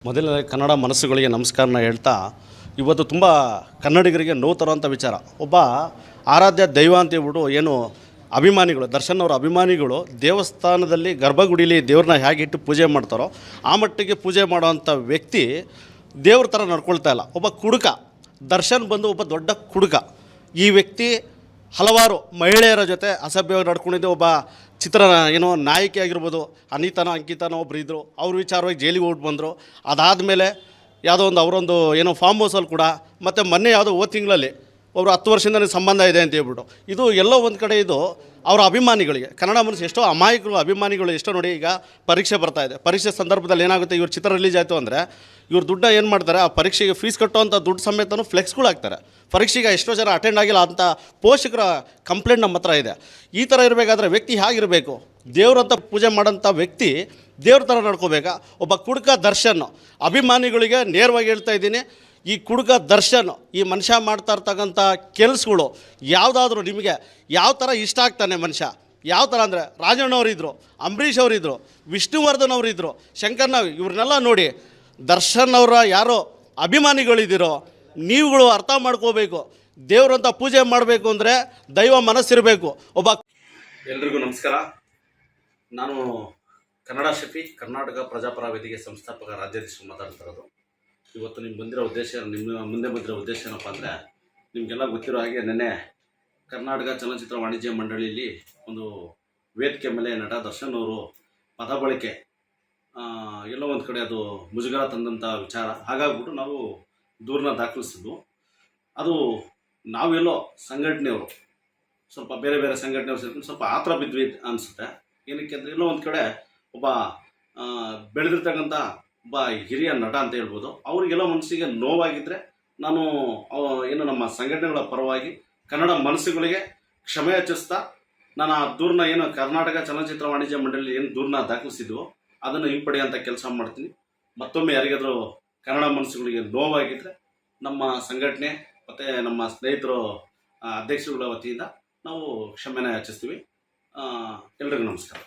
ಮೊದಲನೇ ಕನ್ನಡ ಮನಸ್ಸುಗಳಿಗೆ ನಮಸ್ಕಾರನ ಹೇಳ್ತಾ ಇವತ್ತು ತುಂಬ ಕನ್ನಡಿಗರಿಗೆ ನೋವು ತರುವಂಥ ವಿಚಾರ. ಒಬ್ಬ ಆರಾಧ್ಯ ದೈವ ಅಂತ ಹೇಳ್ಬಿಟ್ಟು ಏನು ಅಭಿಮಾನಿಗಳು, ದರ್ಶನ್ ಅವರ ಅಭಿಮಾನಿಗಳು ದೇವಸ್ಥಾನದಲ್ಲಿ ಗರ್ಭಗುಡಿಲಿ ದೇವ್ರನ್ನ ಹೇಗೆ ಇಟ್ಟು ಪೂಜೆ ಮಾಡ್ತಾರೋ ಆ ಮಟ್ಟಿಗೆ ಪೂಜೆ ಮಾಡೋವಂಥ ವ್ಯಕ್ತಿ ದೇವ್ರ ಥರ ನಡ್ಕೊಳ್ತಾ ಇಲ್ಲ. ಒಬ್ಬ ಕುಡುಕ ದರ್ಶನ್ ಬಂದು ಒಬ್ಬ ದೊಡ್ಡ ಕುಡುಕ. ಈ ವ್ಯಕ್ತಿ ಹಲವಾರು ಮಹಿಳೆಯರ ಜೊತೆ ಅಸಭ್ಯವಾಗಿ ನಡ್ಕೊಂಡಿದ್ದೆ. ಒಬ್ಬ ಚಿತ್ರ ಏನೋ ನಾಯಕಿ ಆಗಿರ್ಬೋದು, ಅನಿತಾನೋ ಅಂಕಿತಾನೋ ಒಬ್ರು ಇದ್ದರು, ಅವ್ರ ವಿಚಾರವಾಗಿ ಜೈಲಿಗೆ ಹೋಗಿ ಬಂದರು. ಅದಾದಮೇಲೆ ಯಾವುದೋ ಒಂದು ಅವರೊಂದು ಏನೋ ಫಾರ್ಮ್ ಹೌಸಲ್ಲಿ ಕೂಡ, ಮತ್ತು ಮೊನ್ನೆ ಯಾವುದೋ ತಿಂಗಳಲ್ಲಿ ಒಬ್ಬರು 10 ವರ್ಷದಿಂದ ಸಂಬಂಧ ಇದೆ ಅಂತ ಹೇಳ್ಬಿಟ್ಟು, ಇದು ಎಲ್ಲೋ ಒಂದು ಕಡೆ ಇದು ಅವರ ಅಭಿಮಾನಿಗಳಿಗೆ, ಕನ್ನಡ ಮನಸ್ಸು ಎಷ್ಟೋ ಅಮಾಯಕರು ಅಭಿಮಾನಿಗಳು ಎಷ್ಟೋ ನೋಡಿ. ಈಗ ಪರೀಕ್ಷೆ ಬರ್ತಾಯಿದೆ, ಪರೀಕ್ಷೆ ಸಂದರ್ಭದಲ್ಲಿ ಏನಾಗುತ್ತೆ, ಇವ್ರ ಚಿತ್ರ ರಿಲೀಸ್ ಆಯಿತು ಅಂದರೆ ಇವ್ರ ದುಡ್ಡ ಏನು ಮಾಡ್ತಾರೆ, ಆ ಪರೀಕ್ಷೆಗೆ ಫೀಸ್ ಕಟ್ಟುವಂಥ ದುಡ್ಡು ಸಮೇತನೂ ಫ್ಲೆಕ್ಸ್ಗಳು ಹಾಕ್ತಾರೆ. ಪರೀಕ್ಷೆಗೆ ಎಷ್ಟೋ ಜನ ಅಟೆಂಡ್ ಆಗಿಲ್ಲ ಅಂತ ಪೋಷಕರ ಕಂಪ್ಲೇಂಟ್ ನಮ್ಮ ಹತ್ರ ಇದೆ. ಈ ಥರ ಇರಬೇಕಾದ್ರೆ ವ್ಯಕ್ತಿ ಹೇಗಿರಬೇಕು? ದೇವ್ರಂತ ಪೂಜೆ ಮಾಡೋಂಥ ವ್ಯಕ್ತಿ ದೇವ್ರ ಥರ ನಡ್ಕೋಬೇಕಾ? ಒಬ್ಬ ಕುಡುಕ ದರ್ಶನ್ ಅಭಿಮಾನಿಗಳಿಗೆ ನೇರವಾಗಿ ಹೇಳ್ತಾ ಇದ್ದೀನಿ, ಈ ಕುಡುಕ ದರ್ಶನ್ ಈ ಮನುಷ್ಯ ಮಾಡ್ತಾ ಇರ್ತಕ್ಕಂಥ ಕೆಲಸಗಳು ಯಾವುದಾದ್ರೂ ನಿಮಗೆ ಯಾವ ಥರ ಇಷ್ಟ ಆಗ್ತಾನೆ ಮನುಷ್ಯ? ಯಾವ ಥರ ಅಂದರೆ ರಾಜಣ್ಣವರಿದ್ದರು, ಅಂಬರೀಷ್ ಅವರಿದ್ದರು, ವಿಷ್ಣುವರ್ಧನ್ ಅವರಿದ್ದರು, ಶಂಕರ್ನಾಗ್, ಇವ್ರನ್ನೆಲ್ಲ ನೋಡಿ ದರ್ಶನ್ ಅವರ ಯಾರೋ ಅಭಿಮಾನಿಗಳಿದ್ದೀರೋ ನೀವುಗಳು ಅರ್ಥ ಮಾಡ್ಕೋಬೇಕು. ದೇವ್ರಂತ ಪೂಜೆ ಮಾಡಬೇಕು ಅಂದರೆ ದೈವ ಮನಸ್ಸಿರಬೇಕು. ಎಲ್ರಿಗೂ ನಮಸ್ಕಾರ. ನಾನು ಕನ್ನಡ ಶಫಿ, ಕರ್ನಾಟಕ ಪ್ರಜಾಪರ ವೇದಿಕೆ ಸಂಸ್ಥಾಪಕ ರಾಜ್ಯಾಧೀಶರು ಮಾತಾಡ್ತಿರೋದು. ಇವತ್ತು ನಿಮ್ಮ ಮುಂದೆ ಬಂದಿರೋ ಉದ್ದೇಶ ಏನಪ್ಪ ಅಂದರೆ, ನಿಮಗೆಲ್ಲ ಗೊತ್ತಿರೋ ಹಾಗೆ ನೆನ್ನೆ ಕರ್ನಾಟಕ ಚಲನಚಿತ್ರ ವಾಣಿಜ್ಯ ಮಂಡಳಿಯಲ್ಲಿ ಒಂದು ವೇದಿಕೆ ಮೇಲೆ ನಟ ದರ್ಶನ್ ಅವರು ಪದ ಬಳಕೆ ಎಲ್ಲೋ ಒಂದು ಕಡೆ ಅದು ಮುಜುಗರ ತಂದಂಥ ವಿಚಾರ. ಹಾಗಾಗ್ಬಿಟ್ಟು ನಾವು ದೂರನ್ನ ದಾಖಲಿಸಿದ್ವು. ಅದು ನಾವೆಲ್ಲೋ ಸಂಘಟನೆಯವರು ಸ್ವಲ್ಪ ಬೇರೆ ಸಂಘಟನೆಯವರು ಸೇರ್ಕೊಂಡು ಸ್ವಲ್ಪ ಆತರ ಬಿದ್ವಿ ಅನಿಸುತ್ತೆ. ಏನಕ್ಕೆ ಅಂದರೆ, ಎಲ್ಲೋ ಒಂದು ಕಡೆ ಒಬ್ಬ ಬೆಳೆದಿರ್ತಕ್ಕಂಥ ಒಬ್ಬ ಹಿರಿಯ ನಟ ಅಂತ ಹೇಳ್ಬೋದು, ಅವರಿಗೆಲ್ಲ ಮನಸ್ಸಿಗೆ ನೋವಾಗಿದ್ದರೆ ನಾನು ಏನು ನಮ್ಮ ಸಂಘಟನೆಗಳ ಪರವಾಗಿ ಕನ್ನಡ ಮನಸ್ಸುಗಳಿಗೆ ಕ್ಷಮೆ ಯಾಚಿಸ್ತಾ ನಾನು ಆ ದೂರನ್ನ ಏನು ಕರ್ನಾಟಕ ಚಲನಚಿತ್ರ ವಾಣಿಜ್ಯ ಮಂಡಳಿ ಏನು ದೂರನ್ನ ದಾಖಲಿಸಿದ್ವೋ ಅದನ್ನು ಹಿಂಪಡೆಯುವಂಥ ಕೆಲಸ ಮಾಡ್ತೀನಿ. ಮತ್ತೊಮ್ಮೆ ಯಾರಿಗಾದರೂ ಕನ್ನಡ ಮನಸ್ಸುಗಳಿಗೆ ನೋವಾಗಿದ್ದರೆ ನಮ್ಮ ಸಂಘಟನೆ ಮತ್ತು ನಮ್ಮ ಸ್ನೇಹಿತರು ಅಧ್ಯಕ್ಷರುಗಳ ವತಿಯಿಂದ ನಾವು ಕ್ಷಮೆನ ಯಾಚಿಸ್ತೀವಿ. ಎಲ್ರಿಗೂ ನಮಸ್ಕಾರ.